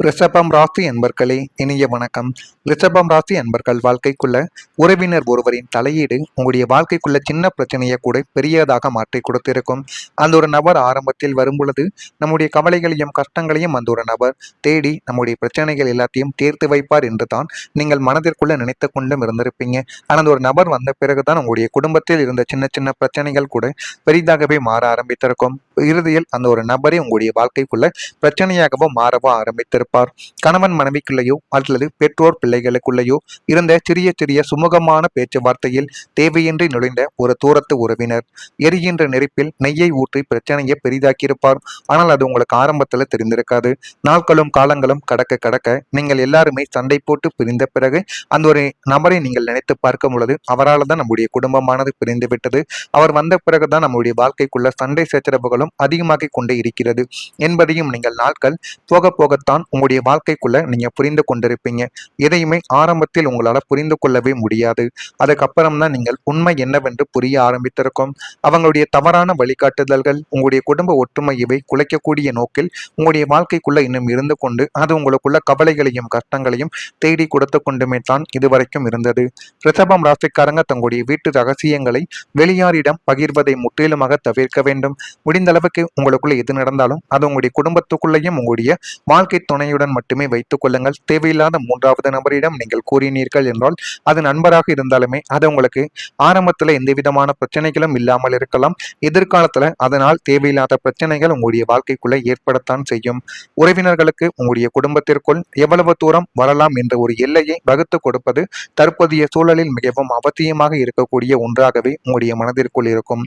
ரிஷபம் ராசி அன்பர்களே, இனிய வணக்கம். ரிஷபம் ராசி அன்பர்கள் வாழ்க்கைக்குள்ள உறவினர் ஒருவரின் தலையீடு உங்களுடைய வாழ்க்கைக்குள்ள சின்ன பிரச்சனையை கூட பெரியதாக மாற்றி கொடுத்திருக்கும். அந்த ஒரு நபர் ஆரம்பத்தில் வரும் பொழுது நம்முடைய கவலைகளையும் கஷ்டங்களையும் அந்த ஒரு நபர் தேடி நம்முடைய பிரச்சனைகள் எல்லாத்தையும் தீர்த்து வைப்பார் என்று தான் நீங்கள் மனதிற்குள்ள நினைத்து கொண்டும் இருந்திருப்பீங்க. ஆனால் அந்த ஒரு நபர் வந்த பிறகுதான் உங்களுடைய குடும்பத்தில் இருந்த சின்ன சின்ன பிரச்சனைகள் கூட பெரிதாகவே மாற ஆரம்பித்திருக்கும். இறுதியில் அந்த ஒரு நபரே உங்களுடைய வாழ்க்கைக்குள்ள பிரச்சனையாகவோ மாறவோ ஆரம்பித்திருப்பார். கணவன் மனைவிக்குள்ளேயோ அல்லது பெற்றோர் பிள்ளைகளுக்குள்ளேயோ இருந்த சிறிய சிறிய சுமூகமான பேச்சுவார்த்தையில் தேவையின்றி நுழைந்த ஒரு தூரத்து உறவினர் எரிகின்ற நெருப்பில் நெய்யை ஊற்றி பிரச்சனையை பெரிதாக்கியிருப்பார். ஆனால் அது உங்களுக்கு ஆரம்பத்தில் தெரிந்திருக்காது. நாட்களும் காலங்களும் கடக்க கடக்க நீங்கள் எல்லாருமே சண்டை போட்டு பிரிந்த பிறகு அந்த ஒரு நபரை நீங்கள் நினைத்து பார்க்கும் பொழுது அவரால் தான் நம்முடைய குடும்பமானது பிரிந்து விட்டது. அவர் வந்த பிறகுதான் நம்முடைய வாழ்க்கைக்குள்ள சண்டை சச்சரவுகளும் அதிகமாகிக் கொண்டே இருக்கிறது என்பதையும் நீங்கள் நாட்கள் போக போகத்தான் உங்களுடைய வாழ்க்கைக்குள்ள நீங்க புரிந்து கொண்டிருப்பீங்க. எதையுமே ஆரம்பத்தில் உங்களால புரிந்து கொள்ளவே முடியாது. அதுக்கப்புறம் தான் நீங்கள் உண்மை என்னவென்று புரிய ஆரம்பித்திருக்கும். அவங்களுடைய தவறான வழிகாட்டுதல்கள் உங்களுடைய குடும்ப ஒற்றுமையை குலைக்கக்கூடிய நோக்கில் உங்களுடைய வாழ்க்கைக்குள்ள இன்னும் இருந்து கொண்டு அது உங்களுக்குள்ள கவலைகளையும் கஷ்டங்களையும் தேடி கொடுத்து கொண்டுமே தான் இதுவரைக்கும் இருந்தது. ரிஷபம் ராசிக்காரங்க தங்களுடைய வீட்டு ரகசியங்களை வெளியாரிடம் பகிர்வதை முற்றிலுமாக தவிர்க்க வேண்டும். முடிந்த அளவுக்கு உங்களுக்குள்ள எது நடந்தாலும் அது உங்களுடைய குடும்பத்துக்குள்ளேயும் உங்களுடைய வாழ்க்கை துணையுடன் மட்டுமே வைத்துக் கொள்ளுங்கள். தேவையில்லாத மூன்றாவது நபரிடம் நீங்கள் கூறினீர்கள் என்றால் அது நண்பராக இருந்தாலுமே அது உங்களுக்கு ஆரம்பத்தில் எந்த விதமான பிரச்சனைகளும் இல்லாமல் இருக்கலாம். எதிர்காலத்துல அதனால் தேவையில்லாத பிரச்சனைகள் உங்களுடைய வாழ்க்கைக்குள்ள ஏற்படத்தான் செய்யும். உறவினர்களுக்கு உங்களுடைய குடும்பத்திற்குள் எவ்வளவு தூரம் வரலாம் என்ற ஒரு எல்லையை வகுத்து கொடுப்பது தற்போதைய சூழலில் மிகவும் அவசியமாக இருக்கக்கூடிய ஒன்றாகவே உங்களுடைய மனதிற்குள் இருக்கும்.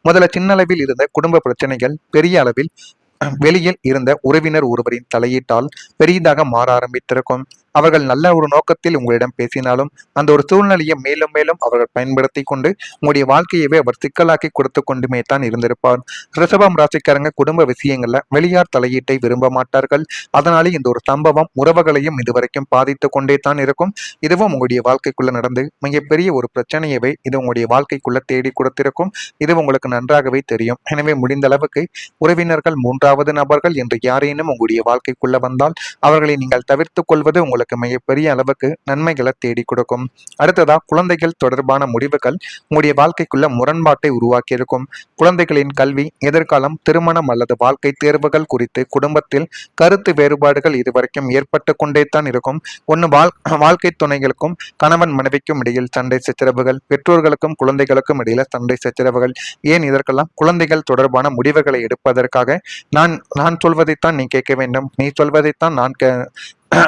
முதல்ல சின்ன அளவில் இருந்த குடும்ப பிரச்சனைகள் பெரிய அளவில் வெளியில் இருந்த உறவினர் ஒருவரின் தலையீட்டால் பெரிதாக மாற ஆரம்பித்திருக்கும். அவர்கள் நல்ல ஒரு நோக்கத்தில் உங்களிடம் பேசினாலும் அந்த ஒரு சூழ்நிலையை மேலும் மேலும் அவர்கள் பயன்படுத்தி கொண்டு உங்களுடைய வாழ்க்கையவே அவர் சிக்கலாக்கி கொடுத்து கொண்டுமே தான் இருந்திருப்பார். ரிஷபம் ராசிக்காரங்க குடும்ப விஷயங்கள்ல வெளியார் தலையீட்டை விரும்ப மாட்டார்கள். அதனாலே இந்த ஒரு சம்பவம் உறவுகளையும் இதுவரைக்கும் பாதித்து கொண்டே தான் இருக்கும். இதுவும் உங்களுடைய வாழ்க்கைக்குள்ள நடந்து மிகப்பெரிய ஒரு பிரச்சனையவே இது உங்களுடைய வாழ்க்கைக்குள்ள தேடி கொடுத்திருக்கும். இது உங்களுக்கு நன்றாகவே தெரியும். எனவே முடிந்த அளவுக்கு உறவினர்கள் மூன்றாவது நபர்கள் என்று யாரேனும் உங்களுடைய வாழ்க்கைக்குள்ள வந்தால் அவர்களை நீங்கள் தவிர்த்துக் கொள்வது உங்களுக்கு மிகப்பெரிய அளவுக்கு நன்மைகளை தேடி கொடுக்கும். அடுத்ததா குழந்தைகள் தொடர்பான முடிவுகள் உங்களுடைய வாழ்க்கைக்குள்ள முரண்பாட்டை உருவாக்கி இருக்கும். குழந்தைகளின் கல்வி, எதிர்காலம், திருமணம் அல்லது வாழ்க்கை தேர்வுகள் குறித்து குடும்பத்தில் கருத்து வேறுபாடுகள் இதுவரைக்கும் ஏற்பட்டு கொண்டே தான் இருக்கும். ஒன்று வாழ்க்கை துணைகளுக்கும் கணவன் மனைவிக்கும் இடையில் சண்டை சச்சரவுகள், பெற்றோர்களுக்கும் குழந்தைகளுக்கும் இடையில சண்டை சச்சரவுகள். ஏன் இதற்கெல்லாம் குழந்தைகள் தொடர்பான முடிவுகளை எடுப்பதற்காக நான் சொல்வதைத்தான் நீ கேட்க வேண்டும், நீ சொல்வதைத்தான் நான்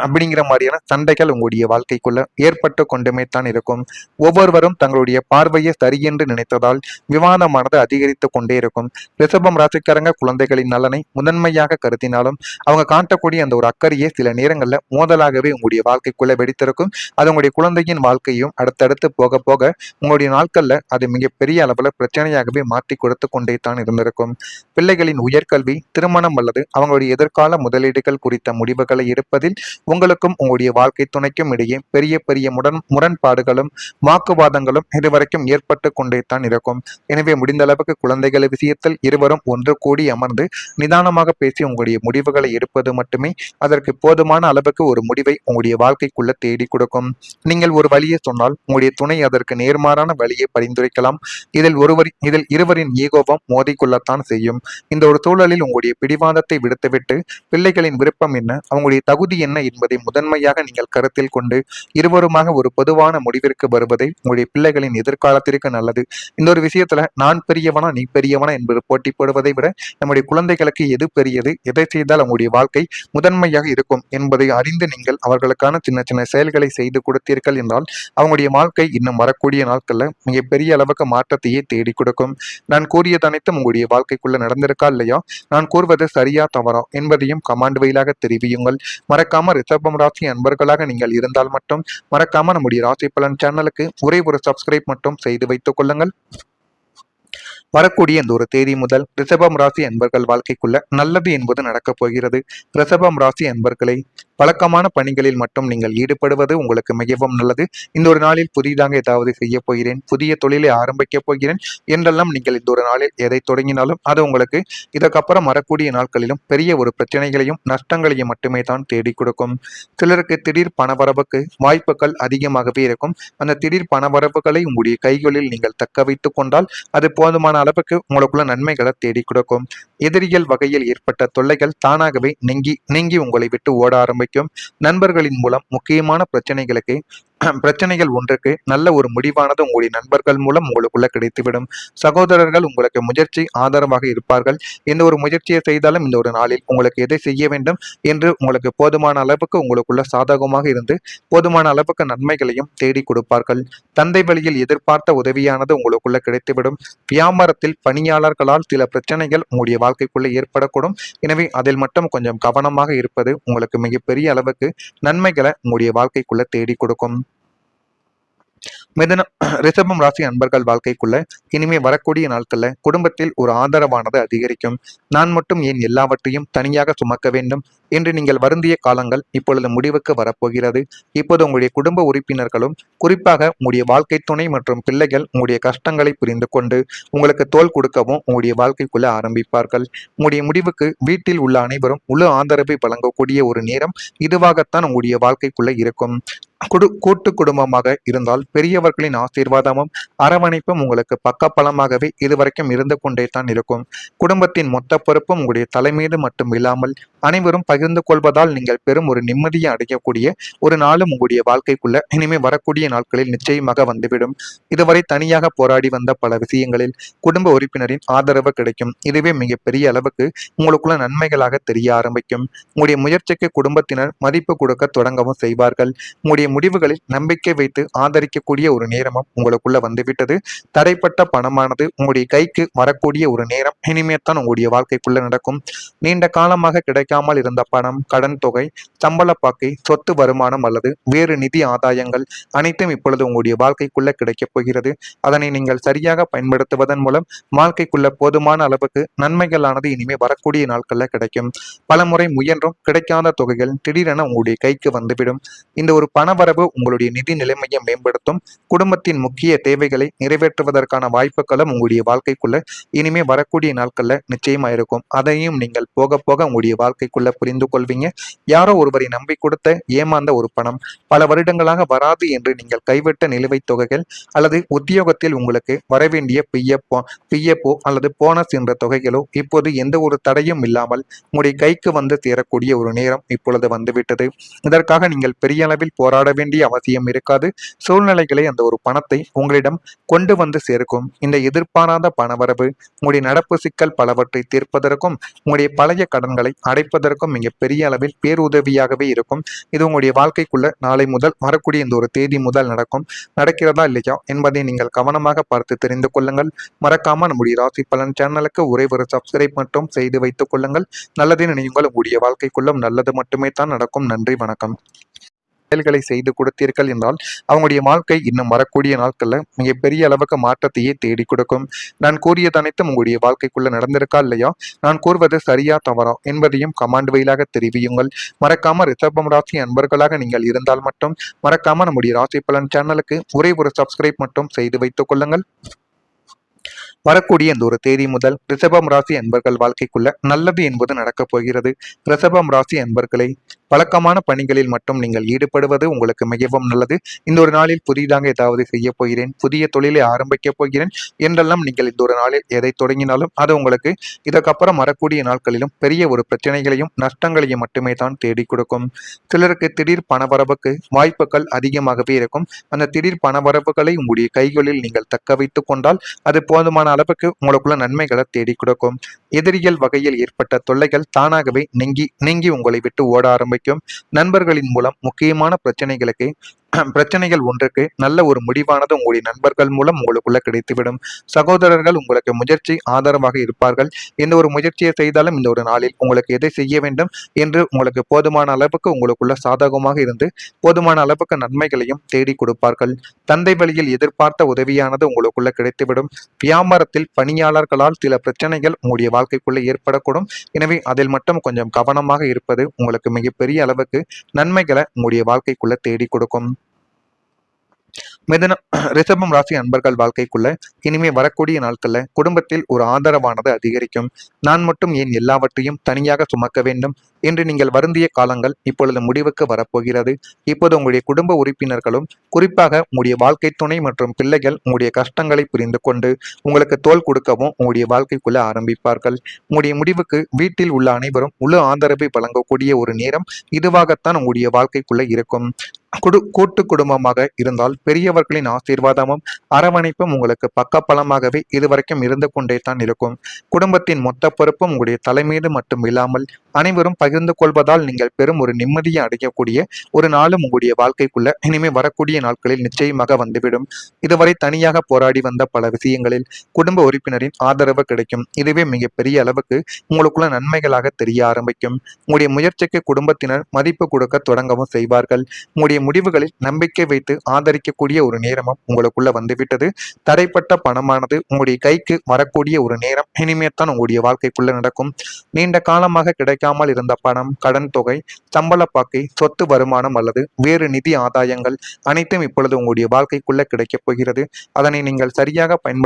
அப்படிங்கிற மாதிரியான சண்டைகள் உங்களுடைய வாழ்க்கைக்குள்ள ஏற்பட்டு கொண்டுமே தான் இருக்கும். ஒவ்வொருவரும் தங்களுடைய பார்வையை சரியென்று நினைத்ததால் விவாதமானது அதிகரித்து கொண்டே இருக்கும். ரிஷபம் ராசிக்காரங்க குழந்தைகளின் நலனை முதன்மையாக கருத்தினாலும் அவங்க காட்டக்கூடிய அந்த ஒரு அக்கறையே சில நேரங்களில் மோதலாகவே உங்களுடைய வாழ்க்கைக்குள்ள வெடித்திருக்கும். அது உங்களுடைய குழந்தையின் வாழ்க்கையும் அடுத்தடுத்து போக போக உங்களுடைய நாட்கள்ல அது மிகப்பெரிய அளவில் பிரச்சனையாகவே மாற்றி கொடுத்து கொண்டே தான் இருந்திருக்கும். பிள்ளைகளின் உயர்கல்வி, திருமணம் அல்லது அவங்களுடைய எதிர்கால முதலீடுகள் குறித்த முடிவுகளை எடுப்பதில் உங்களுக்கும் உங்களுடைய வாழ்க்கை துணைக்கும் இடையே பெரிய பெரிய முரண்பாடுகளும் வாக்குவாதங்களும் இதுவரைக்கும் ஏற்பட்டு கொண்டே தான் இருக்கும். எனவே முடிந்த அளவுக்கு குழந்தைகள் விஷயத்தில் இருவரும் ஒன்று கூடி அமர்ந்து நிதானமாக பேசி உங்களுடைய முடிவுகளை எடுப்பது மட்டுமே அதற்கு போதுமான அளவுக்கு ஒரு முடிவை உங்களுடைய வாழ்க்கைக்குள்ள தேடி கொடுக்கும். நீங்கள் ஒரு வழியை சொன்னால் உங்களுடைய துணை அதற்கு நேர்மாறான வழியை பரிந்துரைக்கலாம். இதில் இருவரின் ஈகோவம் மோதிக்கொள்ளத்தான் செய்யும். இந்த ஒரு சூழலில் உங்களுடைய பிடிவாதத்தை விடுத்துவிட்டு பிள்ளைகளின் விருப்பம் என்ன, அவங்களுடைய தகுதி என்ன என்பதை முதன்மையாக நீங்கள் கருத்தில் கொண்டு இருவருமாக ஒரு பொதுவான முடிவிற்கு வருவதை உங்களுடைய பிள்ளைகளின் எதிர்காலத்திற்கு நல்லது. இந்த ஒரு விஷயத்துல நான் பெரியவனா நீ பெரியவனா என்பது போட்டி போடுவதை விட நம்முடைய குழந்தைகளுக்கு எது பெரியது, எதை செய்தால் அவங்களுடைய வாழ்க்கை முதன்மையாக இருக்கும் என்பதை அறிந்து நீங்கள் அவர்களுக்கான சின்ன சின்ன செயல்களை செய்து கொடுத்தீர்கள் என்றால் அவங்களுடைய வாழ்க்கை இன்னும் வரக்கூடிய நாட்கள்ல மிகப்பெரிய அளவுக்கு மாற்றத்தையே தேடி கொடுக்கும். நான் கூறியது அனைத்தும் உங்களுடைய வாழ்க்கைக்குள்ள நடந்திருக்கா இல்லையா, நான் கூறுவது சரியா தவறா என்பதையும் கமாண்ட் வழியாக தெரிவியுங்கள். மறக்காம ரிஷபம் ராசி அன்பர்களாக நீங்கள் இருந்தால் மட்டும் மறக்காம நம்முடைய ராசி பலன் சேனலுக்கு ஒரே ஒரு சப்ஸ்கிரைப் மட்டும் செய்து வைத்துக் கொள்ளுங்கள். வரக்கூடிய இந்த ஒரு தேதி முதல் ரிஷபம் ராசி அன்பர்கள் வாழ்க்கைக்குள்ள நல்லது என்பது நடக்கப் போகிறது. ரிஷபம் ராசி அன்பர்களை பழக்கமான பணிகளில் மட்டும் நீங்கள் ஈடுபடுவது உங்களுக்கு மிகவும் நல்லது. இந்த ஒரு நாளில் புதிதாக ஏதாவது செய்ய போகிறேன், புதிய தொழிலை ஆரம்பிக்க போகிறேன் என்றெல்லாம் நீங்கள் இந்த ஒரு நாளில் எதை தொடங்கினாலும் அது உங்களுக்கு இதற்கப்புறம் வரக்கூடிய நாட்களிலும் பெரிய ஒரு பிரச்சனைகளையும் நஷ்டங்களையும் மட்டுமே தான் தேடி கொடுக்கும். சிலருக்கு திடீர் பணவரவுக்கு வாய்ப்புகள் அதிகமாகவே இருக்கும். அந்த திடீர் பணவரவுகளை உங்களுடைய கைகளில் நீங்கள் தக்க வைத்துக் கொண்டால் அது போதுமான அளவுக்கு உங்களுக்குள்ள நன்மைகளை தேடி கொடுக்கும். எதிரிகள் வகையில் ஏற்பட்ட தொல்லைகள் தானாகவே நீங்கி உங்களை விட்டு ஓட ஆரம்பிக்கும். நண்பர்களின் மூலம் முக்கியமான பிரச்சனைகள் ஒன்றுக்கு நல்ல ஒரு முடிவானது உங்களுடைய நண்பர்கள் மூலம் உங்களுக்குள்ள கிடைத்துவிடும். சகோதரர்கள் உங்களுக்கு முயற்சி ஆதரவாக இருப்பார்கள். எந்த ஒரு முயற்சியை செய்தாலும் இந்த ஒரு நாளில் உங்களுக்கு எதை செய்ய வேண்டும் என்று உங்களுக்கு போதுமான அளவுக்கு உங்களுக்குள்ள சாதகமாக இருந்து போதுமான அளவுக்கு நன்மைகளையும் தேடி கொடுப்பார்கள். தந்தை வழியில் எதிர்பார்த்த உதவியானது உங்களுக்குள்ள கிடைத்துவிடும். வியாபாரத்தில் பணியாளர்களால் சில பிரச்சனைகள் உங்களுடைய வாழ்க்கைக்குள்ள ஏற்படக்கூடும். எனவே அதில் மட்டும் கொஞ்சம் கவனமாக இருப்பது உங்களுக்கு மிகப்பெரிய அளவுக்கு நன்மைகளை உங்களுடைய வாழ்க்கைக்குள்ள தேடி கொடுக்கும். மிதுனம் ரிஷபம் ராசி அன்பர்கள் வாழ்க்கைக்குள்ள இனிமே வரக்கூடிய நாட்கள்ல குடும்பத்தில் ஒரு ஆதரவானது அதிகரிக்கும். நான் மட்டும் ஏன் எல்லாவற்றையும் தனியாக சுமக்க வேண்டும் என்று நீங்கள் வருந்திய காலங்கள் இப்பொழுது முடிவுக்கு வரப்போகிறது. இப்போது உங்களுடைய குடும்ப உறுப்பினர்களும் குறிப்பாக உங்களுடைய வாழ்க்கை துணை மற்றும் பிள்ளைகள் உங்களுடைய கஷ்டங்களை புரிந்து கொண்டு உங்களுக்கு தோள் கொடுக்கவும் உங்களுடைய வாழ்க்கைக்குள்ள ஆரம்பிப்பார்கள். உங்களுடைய முடிவுக்கு வீட்டில் உள்ள அனைவரும் முழு ஆதரவை வழங்கக்கூடிய ஒரு நேரம் இதுவாகத்தான் உங்களுடைய வாழ்க்கைக்குள்ள இருக்கும். கூட்டு குடும்பமாக இருந்தால் பெரியவர்களின் ஆசீர்வாதமும் அரவணைப்பும் உங்களுக்கு பக்கபலமாகவே இதுவரைக்கும் இருந்து கொண்டே தான் இருக்கும். குடும்பத்தின் மொத்த பொறுப்பும் உங்களுடைய தலைமீது மட்டும் இல்லாமல் அனைவரும் பகிர்ந்து கொள்வதால் நீங்கள் பெரும் ஒரு நிம்மதியை அடையக்கூடிய ஒரு நாளும் உங்களுடைய வாழ்க்கைக்குள்ள இனிமே வரக்கூடிய நாட்களில் நிச்சயமாக வந்துவிடும். இதுவரை தனியாக போராடி வந்த பல விஷயங்களில் குடும்ப உறுப்பினரின் ஆதரவு கிடைக்கும். இதுவே மிகப்பெரிய அளவுக்கு உங்களுக்குள்ள நன்மைகளாக தெரிய ஆரம்பிக்கும். உங்களுடைய முயற்சிக்கு குடும்பத்தினர் மதிப்பு கொடுக்க தொடங்கவும் செய்வார்கள். உங்களுடைய முடிவுகளில் நம்பிக்கை வைத்து ஆதரிக்கக்கூடிய ஒரு நேரமும் உங்களுக்குள்ள வந்துவிட்டது. தடைப்பட்ட பணமானது உங்களுடைய கைக்கு வரக்கூடிய ஒரு நேரம் இனிமேத்தான் உங்களுடைய வாழ்க்கைக்குள்ள நடக்கும். நீண்ட காலமாக கிடைக்காமல் இருந்த பணம், கடன் தொகை, சம்பள பாக்கை, சொத்து வருமானம் அல்லது வேறு நிதி ஆதாயங்கள் அனைத்தும் இப்பொழுது உங்களுடைய வாழ்க்கைக்குள்ள கிடைக்கப் போகிறது. அதனை நீங்கள் சரியாக பயன்படுத்துவதன் மூலம் வாழ்க்கைக்குள்ள போதுமான அளவுக்கு நன்மைகளானது இனிமே வரக்கூடிய நாட்கள்ல கிடைக்கும். பல முறை முயன்றும் கிடைக்காத தொகைகள் திடீரென உங்களுடைய கைக்கு வந்துவிடும். இந்த ஒரு பணவரவு உங்களுடைய நிதி நிலைமையை மேம்படுத்தும். குடும்பத்தின் முக்கிய தேவைகளை நிறைவேற்றுவதற்கான வாய்ப்புகளும் உங்களுடைய வாழ்க்கைக்குள்ள இனிமே வரக்கூடிய நாட்கள்ல நிச்சயமா இருக்கும். அதையும் நீங்கள் போக போக உங்களுடைய வாழ்க்கைக்குள்ள புரிந்து கொள்வீங்க. யாரோ ஒருவரை நம்பி கொடுத்த ஏமாந்த ஒரு பணம் பல வருடங்களாக வராது என்று நீங்கள் கைவிட்ட நிலுவைத் தொகைகள் அல்லது உத்தியோகத்தில் உங்களுக்கு வரவேண்டிய பிஎஃப்ஓ அல்லது போனஸ் என்ற தொகைகளோ இப்போது எந்த ஒரு தடையும் இல்லாமல் உங்களுடைய கைக்கு வந்து சேரக்கூடிய ஒரு நேரம் இப்பொழுது வந்துவிட்டது. இதற்காக நீங்கள் பெரிய அளவில் போராட வேண்டிய அவசியம் இருக்காது. சூழ்நிலைகளை அந்த ஒரு பணத்தை உங்களிடம் கொண்டு வந்து சேர்க்கும். இந்த எதிர்பாராத பணவரவு உங்களுடைய நடப்பு சிக்கல் பலவற்றை தீர்ப்பதற்கும் உங்களுடைய பழைய கடன்களை அடைப்பதற்கும் மிக பெரிய அளவில் பேருதவியாகவே இருக்கும். இது உங்களுடைய வாழ்க்கைக்குள்ள நாளை முதல் வரக்கூடிய இந்த ஒரு தேதி முதல் நடக்கிறதா இல்லையா என்பதை நீங்கள் கவனமாக பார்த்து தெரிந்து கொள்ளுங்கள். மறக்காம நம்முடைய ராசி பலன் சேனலுக்கு ஒரே ஒரு சப்ஸ்கிரைப் மட்டும் செய்து வைத்துக் கொள்ளுங்கள். நல்லதே நினையுங்கள். உங்களுடைய வாழ்க்கைக்குள்ளும் நல்லது மட்டுமே தான் நடக்கும். நன்றி, வணக்கம். செயல்களை செய்து கொடுத்தீர்கள் என்றால் அவங்களுடைய வாழ்க்கை இன்னும் வரக்கூடிய நாட்கள்ல மிகப்பெரிய அளவுக்கு மாற்றத்தையே தேடி கொடுக்கும். நான் கூறியது அனைத்தும் உங்களுடைய வாழ்க்கைக்குள்ள நடந்திருக்கா இல்லையா, நான் கூறுவது சரியா தவறா என்பதையும் கமாண்ட் வழியாக தெரிவியுங்கள். மறக்காம ரிஷபம் ராசி அன்பர்களாக நீங்கள் இருந்தால் மட்டும் மறக்காம நம்முடைய ராசி பலன் சேனலுக்கு ஒரே ஒரு சப்ஸ்கிரைப் மட்டும் செய்து வைத்துக் கொள்ளுங்கள். வரக்கூடிய இந்த ஒரு தேதி முதல் ரிஷபம் ராசி அன்பர்கள் வாழ்க்கைக்குள்ள நல்லது என்பது நடக்கப் போகிறது. ரிஷபம் ராசி அன்பர்களை பழக்கமான பணிகளில் மட்டும் நீங்கள் ஈடுபடுவது உங்களுக்கு மிகவும் நல்லது. இந்த ஒரு நாளில் புதிதாக ஏதாவது செய்ய போகிறேன், புதிய தொழிலை ஆரம்பிக்க போகிறேன் என்றெல்லாம் நீங்கள் இந்த ஒரு நாளில் எதை தொடங்கினாலும் அது உங்களுக்கு இதற்கப்புறம் வரக்கூடிய நாட்களிலும் பெரிய ஒரு பிரச்சனைகளையும் நஷ்டங்களையும் மட்டுமே தான் தேடி கொடுக்கும். சிலருக்கு திடீர் பணவரவுக்கு வாய்ப்புகள் அதிகமாகவே இருக்கும். அந்த திடீர் பணவரவுகளை உங்களுடைய கைகளில் நீங்கள் தக்க வைத்துக் கொண்டால் அது போதுமான அளவுக்கு உங்களுக்குள்ள நன்மைகளை தேடி கொடுக்கும். எதிரிகள் வகையில் ஏற்பட்ட தொல்லைகள் தானாகவே நீங்கி உங்களை விட்டு ஓட ஆரம்பிக்கும். நண்பர்களின் மூலம் முக்கியமான பிரச்சனைகள் ஒன்றுக்கு நல்ல ஒரு முடிவானது உங்களுடைய நண்பர்கள் மூலம் உங்களுக்குள்ள கிடைத்துவிடும். சகோதரர்கள் உங்களுக்கு முயற்சி ஆதரவாக இருப்பார்கள். எந்த ஒரு முயற்சியை செய்தாலும் இந்த ஒரு நாளில் உங்களுக்கு எதை செய்ய வேண்டும் என்று உங்களுக்கு போதுமான அளவுக்கு உங்களுக்குள்ள சாதகமாக இருந்து போதுமான அளவுக்கு நன்மைகளையும் தேடி கொடுப்பார்கள். தந்தை வழியில் எதிர்பார்த்த உதவியானது உங்களுக்குள்ள கிடைத்துவிடும். வியாபாரத்தில் பணியாளர்களால் சில பிரச்சனைகள் உங்களுடைய வாழ்க்கைக்குள்ள ஏற்படக்கூடும். எனவே அதில் மட்டும் கொஞ்சம் கவனமாக இருப்பது உங்களுக்கு மிகப்பெரிய அளவுக்கு நன்மைகளை உங்களுடைய வாழ்க்கைக்குள்ள தேடி கொடுக்கும். மிதுனம் ரிஷபம் ராசி அன்பர்கள் வாழ்க்கைக்குள்ள இனிமே வரக்கூடிய நாட்கள்ல குடும்பத்தில் ஒரு ஆதரவானது அதிகரிக்கும். நான் மட்டும் ஏன் எல்லாவற்றையும் தனியாக சுமக்க வேண்டும் என்று நீங்கள் வருந்திய காலங்கள் இப்பொழுது முடிவுக்கு வரப்போகிறது. இப்போது உங்களுடைய குடும்ப உறுப்பினர்களும் குறிப்பாக உங்களுடைய வாழ்க்கை துணை மற்றும் பிள்ளைகள் உங்களுடைய கஷ்டங்களை புரிந்து கொண்டு உங்களுக்கு தோள் கொடுக்கவும் உங்களுடைய வாழ்க்கைக்குள்ள ஆரம்பிப்பார்கள். உங்களுடைய முடிவுக்கு வீட்டில் உள்ள அனைவரும் முழு ஆதரவை வழங்கக்கூடிய ஒரு நேரம் இதுவாகத்தான் உங்களுடைய வாழ்க்கைக்குள்ள இருக்கும். கூட்டு குடும்பமாக இருந்தால் பெரியவர்களின் ஆசீர்வாதமும் அரவணைப்பும் உங்களுக்கு பக்கபலமாகவே இதுவரைக்கும் இருந்து கொண்டே தான் இருக்கும். குடும்பத்தின் மொத்த பொறுப்பும் உங்களுடைய தலைமீது மட்டும் இல்லாமல் அனைவரும் பகிர்ந்து கொள்வதால் நீங்கள் பெரும் ஒரு நிம்மதியை அடையக்கூடிய ஒரு நாளும் உங்களுடைய வாழ்க்கைக்குள்ள இனிமே வரக்கூடிய நாட்களில் நிச்சயமாக வந்துவிடும். இதுவரை தனியாக போராடி வந்த பல விஷயங்களில் குடும்ப உறுப்பினரின் ஆதரவு கிடைக்கும். இதுவே மிகப்பெரிய அளவுக்கு உங்களுக்குள்ள நன்மைகளாக தெரிய ஆரம்பிக்கும். உங்களுடைய முயற்சிக்கு குடும்பத்தினர் மதிப்பு கொடுக்க தொடங்கவும் செய்வார்கள். உங்களுடைய முடிவுகளில் நம்பிக்கை வைத்து ஆதரிக்கக்கூடிய ஒரு நேரமும் உங்களுக்குள்ள வந்துவிட்டது. தடைப்பட்ட பணமானது உங்களுடைய கைக்கு வரக்கூடிய ஒரு நேரம் இனிமேத்தான் உங்களுடைய வாழ்க்கைக்குள்ள நடக்கும். நீண்ட காலமாக கிடைக்காமல் இருந்த பணம், கடன் தொகை, சம்பள பாக்கை, சொத்து வருமானம் அல்லது வேறு நிதி ஆதாயங்கள் அனைத்தும் இப்பொழுது உங்களுடைய வாழ்க்கைக்குள்ள கிடைக்கப் போகிறது. அதனை நீங்கள் சரியாக பயன்படுத்த